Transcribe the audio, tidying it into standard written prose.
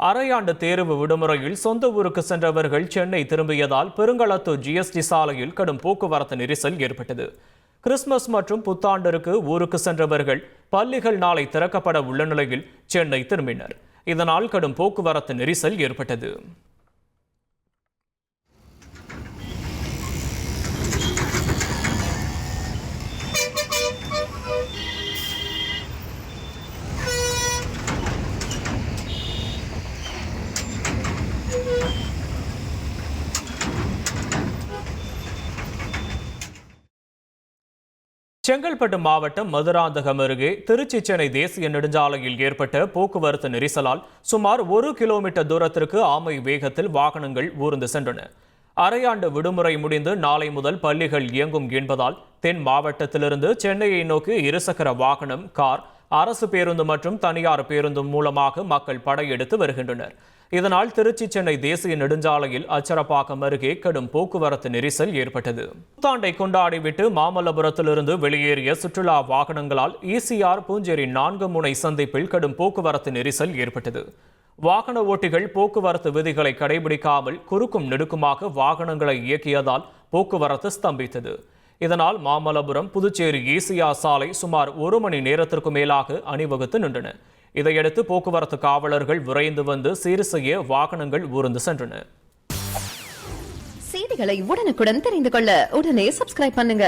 அரையாண்டு தேர்வு விடுமுறையில் சொந்த ஊருக்கு சென்றவர்கள் சென்னை திரும்பியதால் பெருங்களத்தூர் ஜிஎஸ்டி சாலையில் கடும் போக்குவரத்து நெரிசல் ஏற்பட்டது. கிறிஸ்துமஸ் மற்றும் புத்தாண்டிற்கு ஊருக்கு சென்றவர்கள் பள்ளிகள் நாளை திறக்கப்பட உள்ள நிலையில் சென்னை திரும்பினர். இதனால் கடும் போக்குவரத்து நெரிசல் ஏற்பட்டது. செங்கல்பட்டு மாவட்டம் மதுராந்தகம் அருகே திருச்சி சென்னை தேசிய நெடுஞ்சாலையில் ஏற்பட்ட போக்குவரத்து நெரிசலால் சுமார் 1 கிலோமீட்டர் தூரத்திற்கு ஆமை வேகத்தில் வாகனங்கள் ஊர்ந்து சென்றன. அரையாண்டு விடுமுறை முடிந்து நாளை முதல் பள்ளிகள் இயங்கும் என்பதால் தென் மாவட்டத்திலிருந்து சென்னையை நோக்கி இருசக்கர வாகனம், கார், அரசு பேருந்து மற்றும் தனியார் பேருந்து மூலமாக மக்கள் படையெடுத்து வருகின்றனர். இதனால் திருச்சி சென்னை தேசிய நெடுஞ்சாலையில் அச்சரப்பாக்கம் அருகே கடும் போக்குவரத்து நெரிசல் ஏற்பட்டது. புத்தாண்டை கொண்டாடிவிட்டு மாமல்லபுரத்திலிருந்து வெளியேறிய சுற்றுலா வாகனங்களால் ஈசிஆர் பூஞ்சேரி 4 முனை சந்திப்பில் கடும் போக்குவரத்து நெரிசல் ஏற்பட்டது. வாகன ஓட்டிகள் போக்குவரத்து விதிகளை கடைபிடிக்காமல் குறுக்கும் நெடுக்குமாக வாகனங்களை இயக்கியதால் போக்குவரத்து ஸ்தம்பித்தது. இதனால் மாமல்லபுரம் புதுச்சேரி ஈசிஆர் சாலை சுமார் 1 மணி நேரத்திற்கு மேலாக அணிவகுத்து நின்றன. இதையடுத்து போக்குவரத்து காவலர்கள் விரைந்து வந்து சீர் செய்ய வாகனங்கள் ஊர்ந்து சென்றன. செய்திகளை உடனுக்குடன் தெரிந்து கொள்ள உடனே சப்ஸ்கிரைப் பண்ணுங்க.